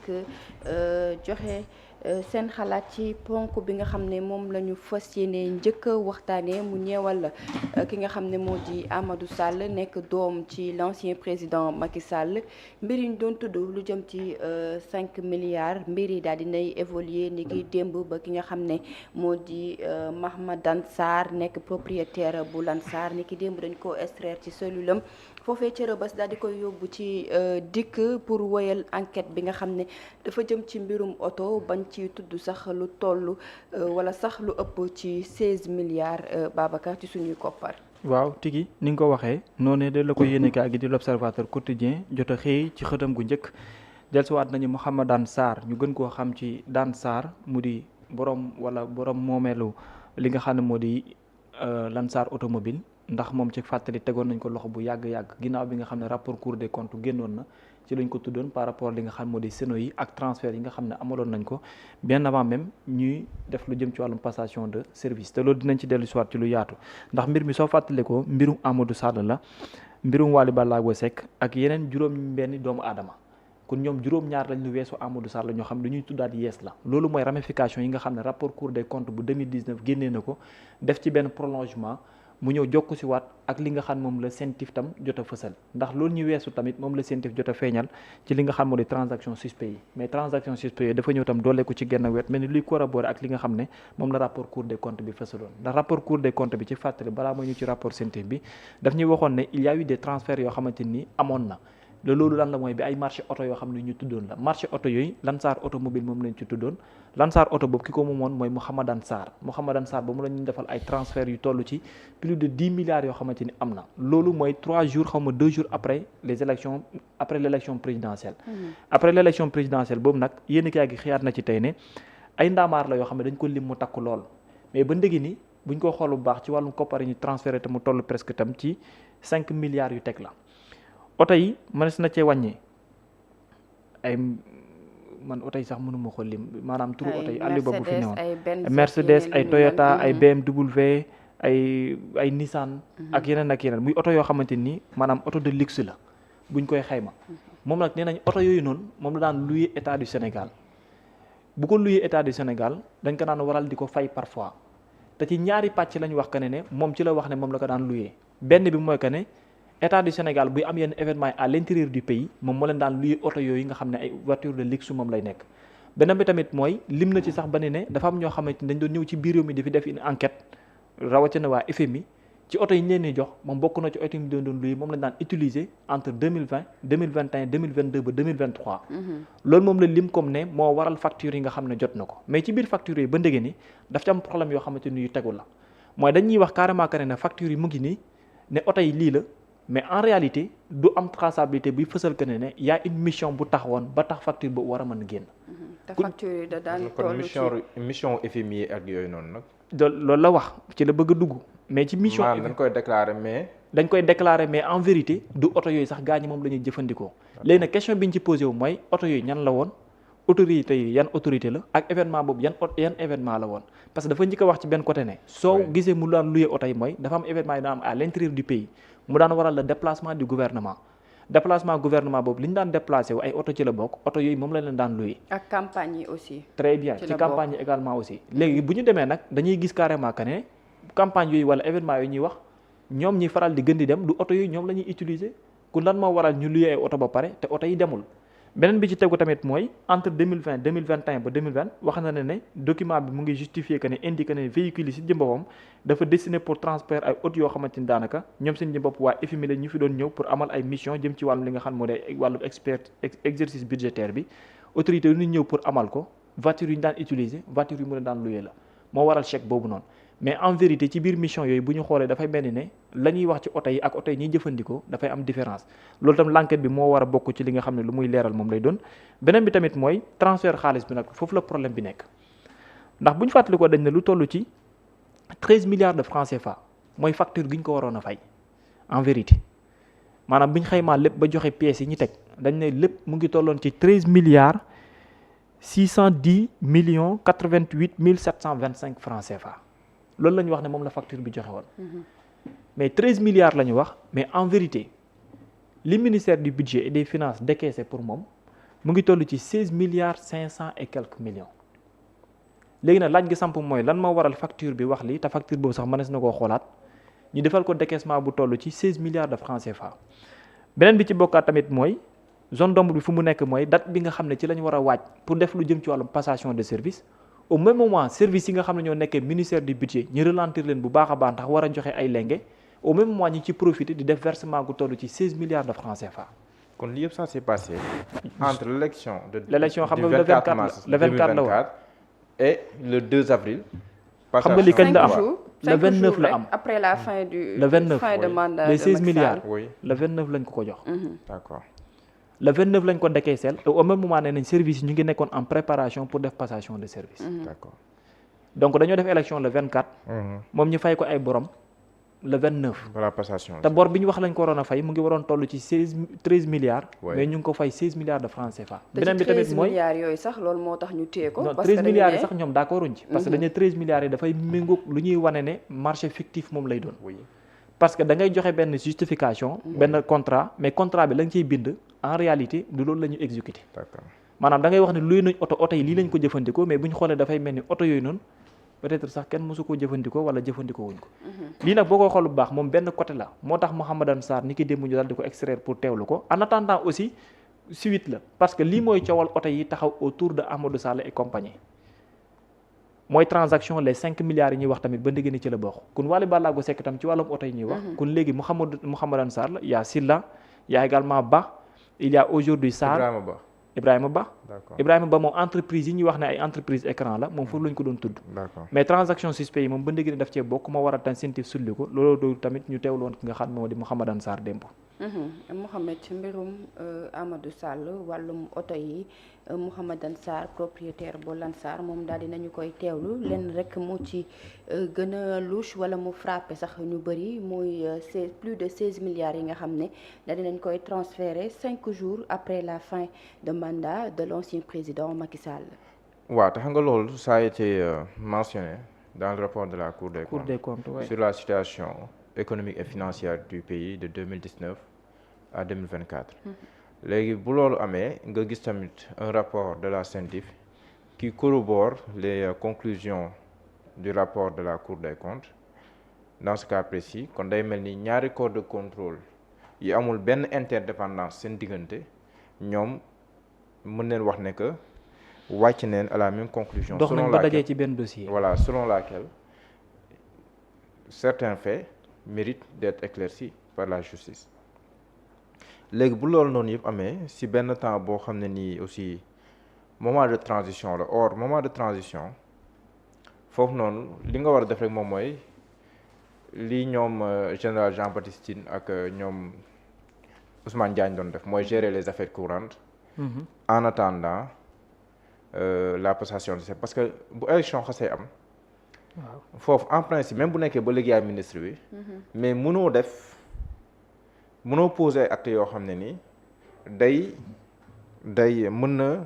dikk joxe seen xalaat ci ponk bi nga xam ne moom la ñu fas yéene njëkk waxtaanee mu ñeewal ki nga xam ne moo di Amadou Sall nekk doom ci l'ancien président Macky Sall mbir yi ñu doon tudd lu jëm ci 5 milliards mbir yi daal dinay évoluer ni ki démb ba ki nga xam ne moo di Mahmadane Sarr nekk propriétaire bu Lansar ni ki démb dañ ko extraire ci cellule am foofee ca Rebeuss daal di koy yóbbu ci dikk pour woyal enquête bi nga xam ne dafa jëm ci mbirum oto bañ ci tudd sax lu toll wala sax lu ëpp ci 16 milliards Babacar ci suñuy koppar. waaw tigi ni nga ko waxee noonu de la ko yéenekaay gi di l'Observateur quotidien jot a xëy ci xëtam gu njëkk dellusiwaat nañu Mahmadane Sarr ñu gën koo xam ci Dane Sarr mu di borom moomeelu li nga xam ne moo di Lansar automobile ndax moom ci fàttali tegoon nañ ko loxo bu yàgg-yàgg ginnaaw bi nga xam ne rapport Cour des comptes génnoon na ci lañ ko tuddoon par rapport li nga xam moo di seno yi ak transfert yi nga xam ne amaloon nañ ko bien avant même ñuy def lu jëm ci wàllum passation de service te loolu dinañ ci dellu siwaat ci lu yaatu ndax mbir mi soo fàttale ko mbirum Amadou Sall la mbirum Waly Ballago Seck ak yeneen juróom-benni doomu aadama kon ñoom juróom-ñaar lañ lu weesu Amadou Sall ñoo xam ne lu ñuy tuddaat yees la loolu mooy ramification yi nga xam ne rapport Cour des comptes bu 2019 génnee na ko def ci benn prolongement mu ñëw jokku si waat ak li nga xam moom la CENTIF tam jot a fësal ndax loolu ñu weesu tamit moom la CENTIF jot a feeñal ci li nga xam moo di transaction suspect yi mais transaction suspect yi dafa ñëw tam dooleeku ci genn wet mais ni luy corroborer ak li nga xam ne moom la rapport Cour des comptes bi fësaloon ndax rapport Cour des comptes bi ci fàttali balaa ma ñu ci rapport CENTIF bi daf ñuy waxoon ne il y a eu des transferts yoo xamante ni amoon na loolu lan la mooy bi ay marché oto yoo xam ne ñu tuddoon la marché oto yooyu Lansar automobile moom lañ ci tuddoon Lansar oto boobu ki ko moomoon mooy Mahmadane Sarr ba mu la ñu defal ay transfert yu toll ci plus de 10 milliards yoo xamante ni am na loolu mooy 3 jours xaw ma 2 jours après l'élection présidentielle après l'élection présidentielle boobu nag yéen kaay gi xiyaat na ci tey ne ay ndaamaar la yoo xam ne dañ ko lim mu takku lool mais ba ndëgi ni buñ ko xool bu baax ci wàllum koppar yi ñu transféré te mu toll presque tam ci 5 milliards yu teg la oto yi mënees na cee wàññi ay man oto yi sax mënuma ko lim maanaam turu oto yi àlli ba bu fi newoon Mercedes ay Toyota ay BMW ay Nissan ak yeneen muy oto yoo xamante ni maanaam oto de luxe la buñ koy xayma moom nag nee nañ oto yooyu noonu moom la daan louer état du Sénégal bu ko louer état du Sénégal dañ ko daan waral di ko fay parfois te ci ñaari pàcc lañ wax que ne moom ci la wax ne moom la ko daan louer benn bi mooy que ne état du Sénégal buy am yenn événement yi à l'intérieur du pays moom moo leen daan luy oto yooyu nga xam ne ay voiture de luxe moom lay nekk beneen bi tamit mooy lim na ci sax ba ne dafa am ñoo xamante ni dañ doon ñëw ci biir réew mi di fi def une enquête rawatina waa FMI ci oto yi ñu leen di jox moom bokk na ci oto yi ñu doon luy moom lañ daan utiliser entre 2020 2021 2022 ba 2023 loolu moom la lim comme ne moo waral facture yi nga xam ne jot na ko mais ci biir facture yi ba ndege ni daf ci am problème yoo xamante ni yu tegu la mooy dañuy wax carrément que ne facture yi mu ngi nii ne oto yi lii la mais en réalité du am traçabilité buy fësal que ne y a une mission bu taxawoon ba tax facture bu war a mën a génn. te facture yi da daan toll ci mission FMI ak yooyu noonu nag. loolu la wax ci la bëgg a dugg. mais ci mission dañ koy déclarer mais en vérité du oto yooyu sax gaa ñi moom la ñuy jëfandikoo. léegi nag question bi ñu ci posé wu mooy oto yooyu ñan la woon autorité yi yan autorité la ak événement boobu yan événement la woon parce que dafa njëkk a wax ci benn côté ne. soo gisee mu daan louer oto yi mooy dafa am événement yi daan am à l'intérieur du pays. mu daan waral le déplacement du gouvernement boobu li ñu daan déplacé wu ay oto ci la bokk oto yooyu moom la leen daan loué. ak campagne yi aussi. très bien ci campagne yi également aussi. léegi bu ñu demee nag dañuy gis carrément que ne campagne yooyu wala événement yooyu ñuy wax ñoom ñi faral di gën di dem du oto yooyu ñoom la ñuy utiliser ku lan moo waral ñu loué ay oto ba pare te oto yi demul. beneen bi ci tegu tamit mooy entre 2020 2021 ba 2020 wax na ne document bi mu ngi justifier que ne indiqué ne véhicule yi si jëm boppam dafa destiné pour transport ay oto yoo xamante ni daanaka ñoom seen jëm bopp waa FMI la ñu fi doon ñëw pour amal ay mission jëm ci wàllum li nga xam moo de wàllu exercice budgétaire bi autorité yu ñu ñëw pour amal ko voiture yu ñu daan utiliser voiture yu mu leen daan louer la moo waral chèque boobu noonu mais en vérité ci biir mission yooyu bu ñu xoolee dafay mel ni ne la ñuy wax ci oto yi ak oto yi ñuy jëfandikoo dafay am différence loolu tam l'enquête bi moo war a bokk ci li nga xam ne lu muy leeral moom lay doon beneen bi tamit mooy transfert xaalis bi nag foofu la problème bi nekk ndax bu ñu fàttalikoo dañ ne lu toll ci 13 milliards de francs CFA mooy facture gi ñu ko waroon a fay en vérité maanaam bu ñu xaymaa lépp ba joxe pièces yi ñu teg dañ ne lépp mu ngi tolloon ci 13 milliards 610 millions 88 mille 725 francs CFA loolu la ñu wax ne moom la facture bi joxe woon mais 13 milliards la ñu wax mais en vérité li ministère du budget et des finances décaissé pour moom mu ngi toll ci 16,500 et quelques millions. léegi nag laaj gi samp mooy lan moo waral facture bi wax lii te facture boobu sax mënees na koo xoolaat ñu defal ko décaissement bu toll ci 16 milliards de francs CFA. beneen bi ci bokkaat tamit mooy zone d'ombre bi fu mu nekk mooy date bi nga xam ne ci la ñu war a waaj pour def lu jëm ci wàllum passation de service. au même moment service yi nga xam ne ñoo nekkee ministère du budget ñu ralentir leen bu baax a baax ndax war a joxe ay lenge au même moment ñi ci profiter di def versement gu toll ci 16 milliards de francs CFA. kon li yëpp ça s'est passé entre l'élection xam nga le 24 mars le 24 la woon et le 2 avril. xam nga li kañ la am le 29 la am après la fin du le 29 fin de mandat les de 16 Macky milliards Sall. oui le 29 lañ ko jox. d'accord. le 29 lañ ko décaissé et au même moment nee nañ service yi ñu ngi nekkoon en préparation pour def passation de service. d'accord. donc dañoo def élection le 24. moom ñu fay ko ay borom le 29. voilà passation. te bor bi ñu wax lañ ko waroon a fay mu ngi waroon toll ci 13 milliards. Ouais. mais ñu ngi ko fay 16 milliards de francs CFA. te beneen bi ci 13 tamit mooy milliards yooyu sax loolu moo tax ñu téye ko. non parce que 13 dañu milliards ne- yi sax ñoom d'accorduñ ci. parce que dañu ne 13 milliards yi dafay méngoog lu ñuy wane ne marché fictif moom lay doon. oui parce que da ngay joxe benn justification. benn contrat mais contrat bi la nga ciy bind en réalité du loolu la ñu exécuté. d'accord. maanaam da ngay wax ne luy nañ oto yi lii lañ ko jëfandikoo mais bu ñu xoolee dafay mel ni oto yooyu noonu peut-être sax kenn mosu koo jëfandikoo wala jëfandikoo wuñ ko. lii nag boo koy xool bu baax moom benn côté la moo tax Mouhamadane Sarr ni ki démb ñu daal di ko extraire pour teewlu ko en attendant aussi suite la parce que lii mooy coowal oto yi taxaw autour de Amadou Sall et compagnie mooy transaction les 5 milliards yi ñuy wax tamit ba ndégg ni ci la bokk kun Waly Ballago Seck tam ci wàllum oto yi ñuy wax. kun léegi Mouhamadane Sarr la y a Silla y a également Ba il y a aujourd'hui Sarr Ibrahima Ba. d'accord. Ibrahima Ba moom entreprise yi ñuy wax ne ay entreprise écran la moom foofu lañ ko doon tudd. d'accord. mais transaction suspect yi moom ba ndégg ni daf cee bokk ma war a tan sentif sulli ko loolu doo tamit ñu teewlu woon ki nga xam moo di Mouhamadane Sarr démb. Mouhamed mbirum Amadou Sall wàllum oto yi Mouhamadane Sarr propriétaire bu Lansar moom daal di nañu koy teewlu lenn rek moo ci gën a louche wala mu frappé sax ñu bëri muy plus de 16 milliards yi nga xam ne daal di nañ koy transféré 5 jours après la fin de mandat de l'ancien président Macky Sall. waaw te xam nga loolu ça a été mentionné dans le rapport de la Cour des comptes ouais. sur la situation économique et financière du pays de 2019 à 2024. léegi bu loolu amee nga gis tamit un rapport de la CENTIF qui corrobore les conclusions du rapport de la Cour des comptes dans ce cas précis kon day mel ni ñaari corps de contrôle yi amul benn interdépendance seen diggante ñoom mën neen wax ne que wàcc neen à la même conclusion. dox nañ ba dajee ci benn dossier. voilà selon laquelle certains faits méritent d'être éclaircis par la justice. léegi bu loolu noonu yëpp amee si benn temps boo xam ne nii aussi moment de transition la or moment de transition foofu noonu li nga war a def rek moom mooy li ñoom général Jean-Baptiste Tine ak ñoom Ousmane Diagne doon def mooy gérer les affaires courantes. En attendant la passation de service parce que bu élection xasee am. waaw foofu en principe même bu nekkee ba léegi yaay ministre bi. mais mënoo poser acte yoo xam ne ni day mën na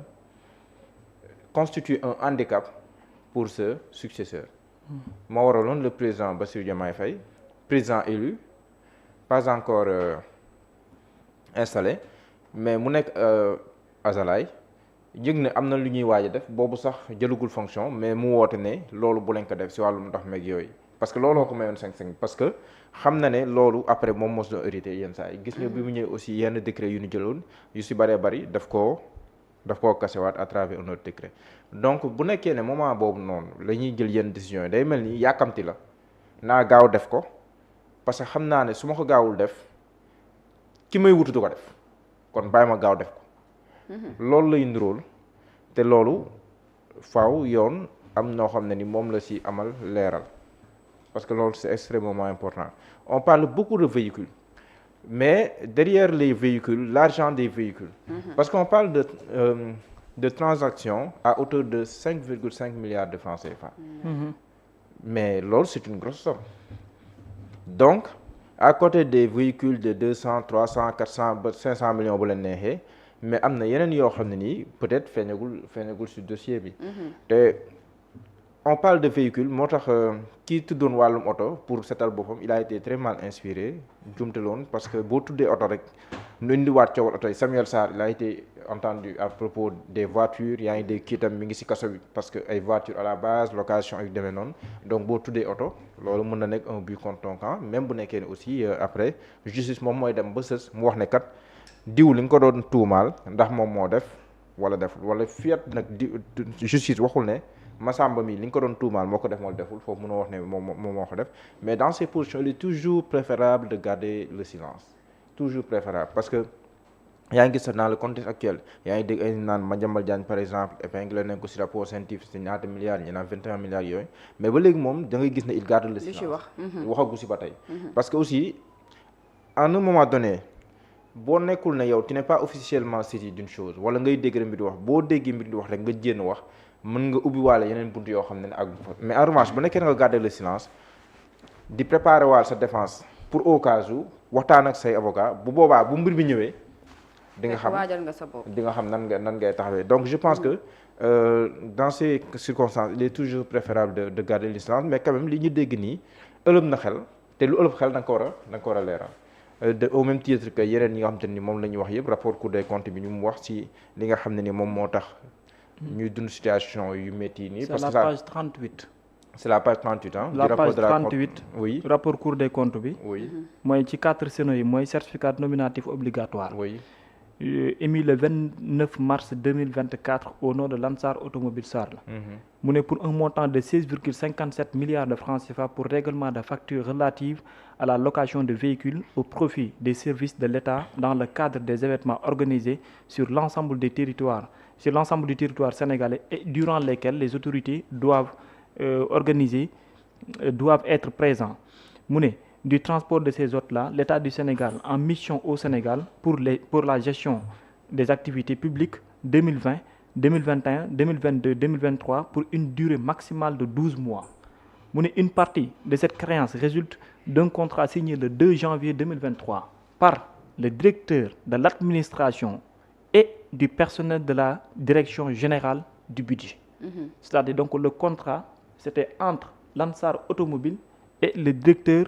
constituer un handicap pour ce successeur. moo waraloon le président Bassirou Diomaye Faye président élu pas encore installé mais mu nekk azalaay yëg ne am na lu ñuy waaj a def boobu sax jëlugul fonction mais mu woote ne loolu bu leen ko def si wàllum ndox meeg yooyu parce que looloo ko mayoon 5-5 parce que xam na ne loolu après moom mos doon hérité yenn saa yi gis nga bi mu ñëwee aussi yenn décret yu ñu jëloon yu si bëree bëri daf koo kasewaat à travers un autre décret donc bu nekkee ne moment boobu noonu la ñuy jël yenn décisions yi day mel ni yàkkamti la naa gaaw def ko parce que xam naa ne su ma ko gaawul def ki may wutu du ko def kon bàyyi ma gaaw def ko loolu lay nduróol te loolu faaw yoon am noo xam ne ni moom la si amal leeral parce que loolu c'est extrêmement important on parle beaucoup de véhicules mais derrière les véhicules l'argent des véhicules parce qu'on parle de transactions à hauteur de 5,5 milliards de francs CFA mais loolu c'est une grosse somme donc à côté des véhicules de 200 300 400 ba 500 millions bu leen neexee mais am na yeneen yoo xam ne nii peut-être feeñagul ci dossier bi te on parle de véhicule moo tax kii tuddoon wàllum oto pour setal boppam il a été très mal inspiré jumte loon parce que boo tuddee oto rek nu indiwaat coowal oto yi Samuel Sarr il a été entendu à propos des voitures yaa ngi dégg kii tam mi ngi ci kaso bi parce que ay voitures à la base location yu demee noonu donc boo tuddee oto loolu mën na nekk un but contre ton camp même bu nekkee ne aussi après justice moom mooy dem ba sës mu wax ne kat diw li nga ko doon tuumaal ndax moom moo def wala deful wala fiat nag di justice waxul ne Massamba mi li nga ko doon tuumaal moo ko def moo deful foofu mënoo wax ne moom moo ko def mais dans ces positions il est toujours préférable de garder le silence toujours préférable parce que yaa ngi gis dans le contexte actuel yaa ngi dégg ay naan Madiambal Diagne par exemple épinglé nañ ko ci rapport scientifique ci ñaata milliards ñi naan 21 milliards yooyu mais ba léegi moom da ngay gis ne il garde le silence waxagu ci ba tey parce que aussi à un moment donné boo nekkul ne yow tu n'es pas officiellement saisi d'une chose wala ngay dégg mbir di wax boo déggee mbir di wax rek nga jénn wax mën nga ubbi waale yeneen bunt yoo xam ne ak mais en revanche bu nekkee nga garder le silence di préparer waal sa défense pour au cas où waxtaan ak say avocat bu boobaa bu mbir bi ñëwee di nga xam waajal nga sa bopp di nga xam nan ngay taxawee donc je pense que dans ces circonstances il est toujours préférable de garder le silence mais quand même li ñu dégg nii ëlëb na xel te lu ëlëb xel da nga ko war a leeral au même titre que yeneen yi nga xam te ni moom la ñuy wax yëpp rapport Cour des comptes bi ñu mu wax ci li nga xam ne ni moom moo tax ñuy dund situation yu métti nii. parce que c'est la page 38. c'est la page 38 ah. la page 38 oui rapport Cour des comptes bi. oui mooy ci 4 sénaux yi mooy certificat nominatif obligatoire. oui émis le 29 mars 2024 au nom de Lansar Automobile Sarr la. mu ne pour un montant de 16,57 milliards de francs CFA pour règlement de factures relatives à la location de véhicules au profit des services de l'État dans le cadre des événements organisés sur l'ensemble du territoire sénégalais et durant lesquels les autorités doivent doivent être présents. mu ne du transport de ces hôtes-là, l'État du Sénégal en mission au Sénégal pour la gestion des activités publiques 2020, 2021, 2022, 2023 pour une durée maximale de 12 mois. mu ne une partie de cette créance résulte d'un contrat signé le 2 janvier 2023 par le directeur de l'administration et du personnel de la direction générale du budget. C'est-à-dire donc le contrat c'était entre Lansar Automobile et le directeur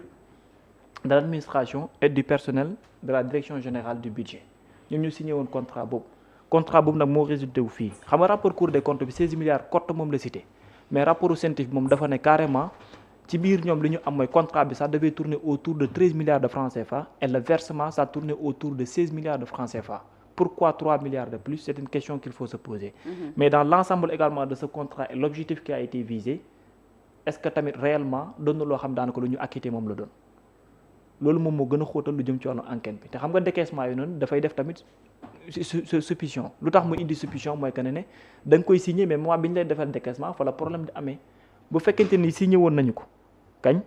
de l'administration et du personnel de la direction générale du budget ñoom ñu signé woon contrat boobu nag moo résulté wu fii xam nga rapport Cour des comptes bi 16 milliards cote moom la cité mais rapport scientifique moom dafa ne carrément ci biir ñoom li ñu am mooy contrat bi ça devait tourner autour de 13 milliards de francs CFA et le versement ça tournait autour de 16 milliards de francs CFA. Pourquoi 3 milliards de plus? C'est une question qu'il faut se poser. Mais dans l'ensemble également de ce contrat et l'objectif qui a été visé, est-ce que tamit réellement doon na loo xam daanaka lu ñu acquitté moom la doon loolu moom moo gën a xóotal lu jëm ci wàllu enquête bi te xam nga décaissement yi noonu dafay def tamit suspicion lu tax mu indi suspicion mooy que ne da nga koy signé mais moment bi ñu lay defal décaissement fa la problème di amee bu fekkente ni signé woon nañu ko kañ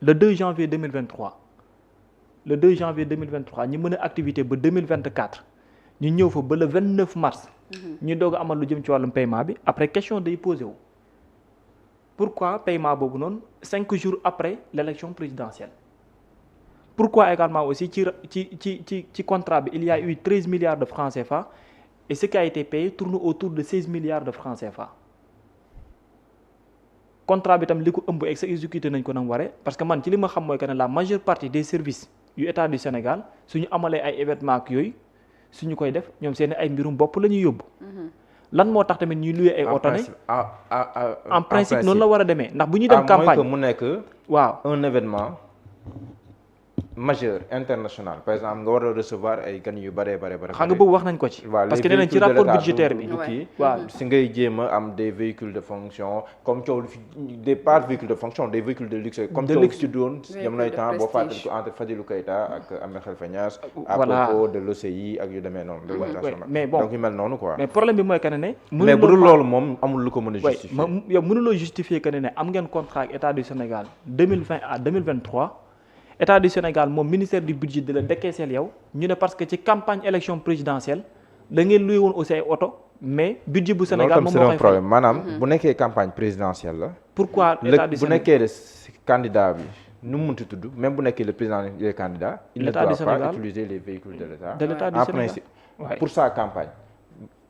le 2 janvier 2023 le 2 janvier 2023 ñu mën a activité ba 2024 ñu ñëw fa ba le 29 mars ñu doog a amal lu jëm ci wàllum paiement bi après question day posé wu pourquoi paiement boobu noonu 5 jours après l'élection présidentielle pourquoi également aussi ci contrat bi il y a eu 13 milliards de francs CFA et ce qui a été payé tourne autour de 16 milliards de francs CFA contrat bi tam li ko ëmb exécuté nañ ko nam waree parce que man ci li ma xam mooy que ne la majeure partie des services yu état du Sénégal suñu amalee ay événements ak yooyu suñu koy def ñoom seen ay mbirum bopp la ñuy yóbbu lan moo tax tamit ñuy loué ay oto ne en principe noonu la war a demee ndax bu ñuy dem campagne mu nekk waaw un événement majeur international par exemple nga war a recevoir ay gan yu bare xam nga boobu wax nañ ko ci parce que nee nañ ci rapport budgétaire bi waaw si ngay jéem a am des véhicules de fonction comme coow des pas véhicules de fonction des véhicules de luxe comme coow ci doon jamonoy temps boo fàttali ko entre Fadilou Keita ak Ahmed Khalifa Niass à propos de l'OCI ak yu demee noonu de l'international mais bon donc yu mel noonu quoi mais problème bi mooy que ne mais bu dul loolu moom amul lu ko mën a justifier yow mënuloo justifier que ne am ngeen contrat ak état du Sénégal 2020 à 2023 État du Sénégal moom ministère du budget de la décaisseel yow ñu ne parce que ci campagne élection présidentielle da ngeen luy woon aussi ay oto mais budget bu Sénégal moom moo koy problème maanaam bu nekkee campagne présidentielle la. pourquoi état du Sénégal bu nekkee le candidat bi nu mu munti tudd même bu nekkee le président des candidats. il ne doit pas utiliser les véhicules de l'État. de l'État du Sénégal en principe pour sa campagne.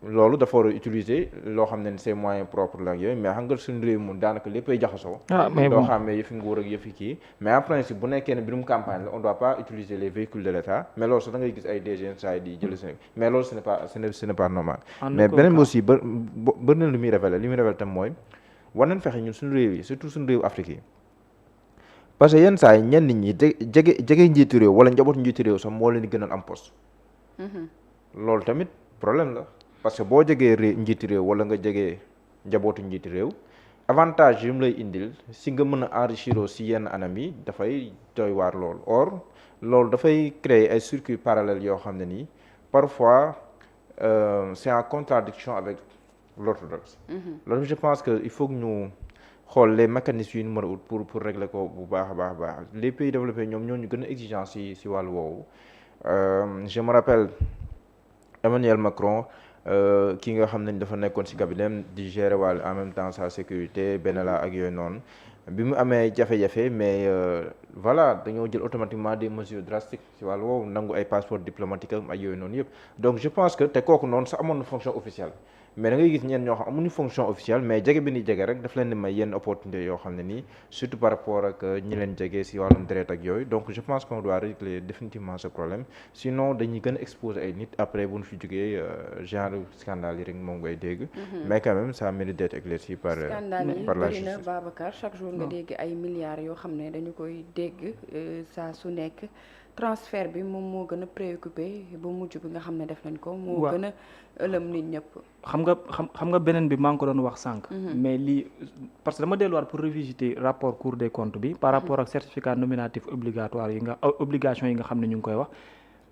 loolu dafa war a utiliser loo xam ne ses moyens propres la yooyu mais xam nga suñu réew mu daanaka léppay jaxasoo. mais doo bon xamee yëfi nguur ak yëfi kii mais en principe bu nekkee ne birum campagne la on doit pas utiliser les véhicules de l'État mais loolu sax da ngay gis ay DG saa yi di jël seen mais loolu ce n'est pas normal. mais beneen bi aussi bëri na lu muy révélé tam mooy war nañ fexe ñun suñu réew yi surtout suñu réew Afrique yi parce que yenn saa yi ñenn ñi jege njiitu réew wala njabootu njiitu réew sax moo leen di gënal am poste. loolu tamit problème la parce que boo jegee njiiti réew wala nga jegee njabootu njiiti réew avantage yu mu lay indil si nga mën a enrichir si yenn anam yi dafay doy waar loolu loolu dafay créer ay circuits parallèles yoo xam ne nii parfois c'est en contradiction avec l'orthodoxe. loolu je pense que il faut que ñu xool les mécanismes yu ñu mën a ut pour régler ko bu baax a baax les pays développés ñoom ñoo ñu gën a exigeant si wàllu woowu je me rappelle Emmanuel Macron ki nga xam ne dafa nekkoon ci cabinet di gérer wàll en même temps sa sécurité Benalla ak yooyu noonu bi mu amee jafe-jafe mais voilà dañoo jël automatiquement des mesures drastiques ci wàllu woowu nangu ay passeport diplomatique ak yooyu noonu yëpp donc je pense que te kooku noonu sax amoon na fonction officielle mais da ngay gis ñeen ñoo xam amuñu fonction officielle mais jege bi ni jege rek daf leen di may yenn opportunité yoo xam ne nii surtout par rapport ak ñi leen jege ci wàllum deret ak yooyu donc je pense qu'on doit régler définitivement ce problème sinon dañuy gën a exposer ay nit après bu ñu fi jógee genre scandale yi rek moom ngay dégg mais quand même ça mérite d'être éclairci par la justice. na Babacar chaque jour nga dégg ay milliards yoo xam ne dañu koy dégg saa su nekk transfert bi moom moo gën a préoccupé bu mujj bi nga xam ne def nañ ko moo gën a ëlëm nit ñëpp xam nga beneen bi maa ngi ko doon wax sànq mais lii parce que dama delluwaat pour revisiter rapport Cour des comptes bi par rapport ak certificat nominatif obligatoire obligation yi nga xam ne ñu ngi koy wax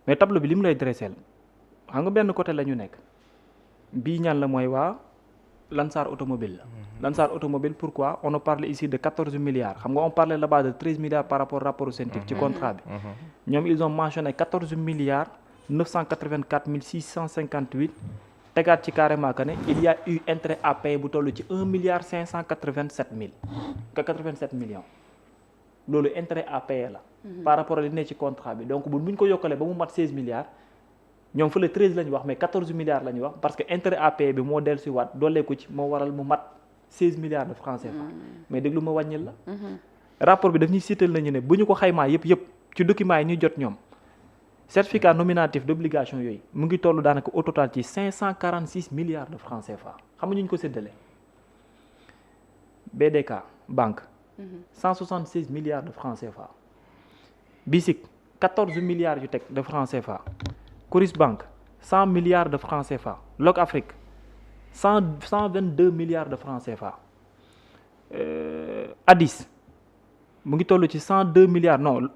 mais tableau bi li mu lay dressel xam nga benn côté la ñu nekk bii ñaan la mooy waa Lansar automobile la Lansar automobile pourquoi on a parlé ici de 14 milliards xam nga on parlait là-bas de 13 milliards par rapport au CENTIF ci contrat bi ñoom ils ont mentionné 14 milliards 984 658 tegaat ci carrément que ne il y a eu intérêt à payer bu toll ci 1 milliard 587 millions loolu intérêt à payer la par rapport ak li ne ci contrat bi donc buñ ko yokkalee ba mu mat 16 milliards ñoom fële 13 la ñu wax mais 14 milliards la ñu wax parce que intérêt à payer bi moo dellu si waat doolee ko ci moo waral mu mat 16 milliards de francs CFA mais déglu ma wàññil la rapport bi daf ñuy siital nañu ne bu ñu ko xaymaa yëpp ci documents yi ñuy jot ñoom certificat nominatif d'obligation yooyu mu ngi toll daanaka au total ci 546 milliards de francs CFA xam nga ñu ko séddale BDK banque 176 milliards de francs CFA BICIC 14 milliards yu teg de francs CFA Coris Bank 100 milliards de francs CFA Loc Afrique 122 milliards de francs CFA Addis mu ngi toll ci 102 milliards non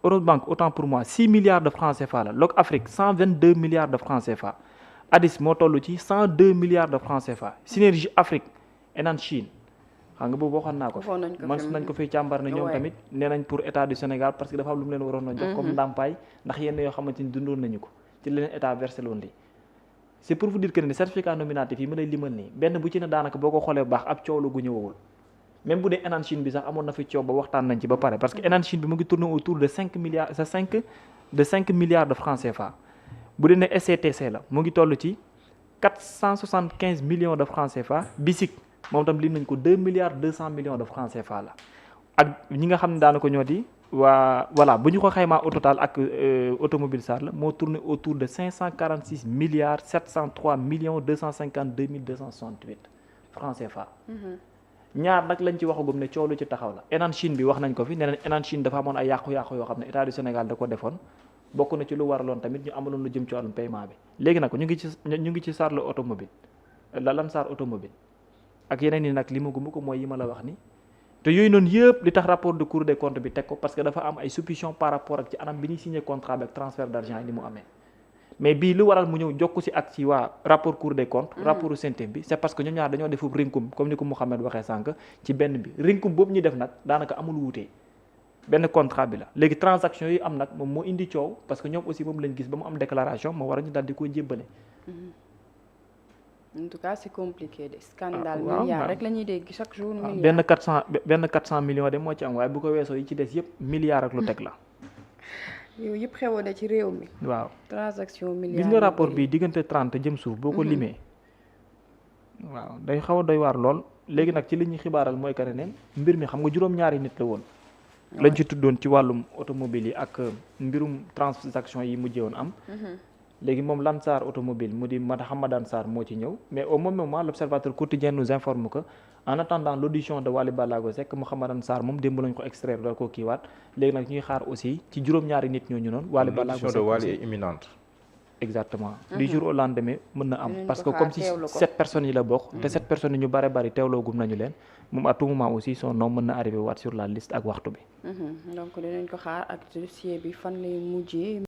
Eurobank autant pour moi 6 milliards de francs CFA la Loc Afrique 122 milliards de francs CFA Addis moo toll ci 102 milliards de francs CFA Synergie Afrique Enan Chine xam nga boobu waxoon naa ko fi man nañ ko fiy càmbar ne ñoom tamit nee nañ pour état du Sénégal parce que dafa am lu mu leen waroon a jox comme ndàmpaay ndax yenn yoo xamante ni dundoon nañu ko ci leneen état versé loon li c'est pour vous dire que ne certificat nominatif yi ma lay limal nii benn bu ci ne daanaka boo ko xoolee bu baax ab coow la gu ñëwagul même bu dee Enan Chine bi sax amoon na fi coow ba waxtaan nañ ci ba pare parce que Enan Chine bi mu ngi tourner autour de 5 milliards de francs CFA bu dee ne SCTC la mu ngi toll ci 475 millions de francs CFA BICIC moom tam lim nañ ko 2 milliards 200 millions de francs CFA la ak ñi nga xam ne daana ko ñoo di waa voilà bu ñu ko xaymaa au total ak automobile SAR la moo tourné autour de 546 milliards 703 millions 252 mille 268 francs CFA ñaar nag lañ ci waxagum ne coow lu ci taxaw la Enan Chine bi wax nañ ko fi nee nañ Enan Chine dafa amoon ay yàqu-yàqu yoo xam ne état du Sénégal da ko defoon bokk na ci lu waraloon tamit ñu amaloon lu jëm ci wàllum paiement bi léegi nag ñu ngi ci SAR la automobile la Lansar automobile ak yeneen yi nag li ma gumb ko mooy yi ma la wax ni te yooyu noonu yëpp li tax rapport de Cour des comptes bi teg ko parce que dafa am ay suspicion par rapport ak ci anam bi ñuy signé contrat bi ak transfert d'argent yi ni mu amee mais bii lu waral mu ñëw jokku si ak ci waa rapport Cour des comptes rapport CENTIF bi c'est parce que ñoom ñaar dañoo defub rinkum comme ni ko Mouhamed waxee sànq ci benn bi rinkum boobu ñu def nag daanaka amul wuutee benn contrat bi la léegi transaction yi am nag moom moo indi coow parce que ñoom aussi moom lañ gis ba mu am déclaration moo war a ñu daal di koy jébbale en tout cas c'est compliqué de scandale milliard rek la ñuy dégg chaque jour milliard benn 400 millions de moo ci am waaye bu ko weesoo yi ci des yëpp milliard ak lu teg la yooyu yëpp xewoon na ci réew mi. waaw transaction milliards gis nga rapport bi diggante 30 jëm suuf boo ko limee waaw day xaw a doy waar lool léegi nag ci li ñuy xibaaral mooy que ne mbir mi xam nga juróom-ñaari nit la woon lañ ci tuddoon ci wàllum automobile yi ak mbirum transaction yi mujjee woon am léegi moom Lansar automobile mu di Hamadan Sarr moo ci ñëw mais au même moment l'observateur quotidien nous informe que en attendant l'audition de Wally Ballago Seck Hamadan Sarr moom démb lañ ko extraire dal ko kiiwaat léegi nag ñuy xaar aussi ci juróom-ñaari nit ñooñu noonu Wally Ballago Seck l'audition de Wally est imminente. exactement du jour au lendemain mën na am parce que comme si 7 personnes yi la bokk te 7 personnes yi ñu bare bari teewloo gum nañu leen moom à tout moment aussi son nom mën na arrivé waat sur la liste ak waxtu bi donc dinañ ko xaar ak dossier bi fan lay mujjee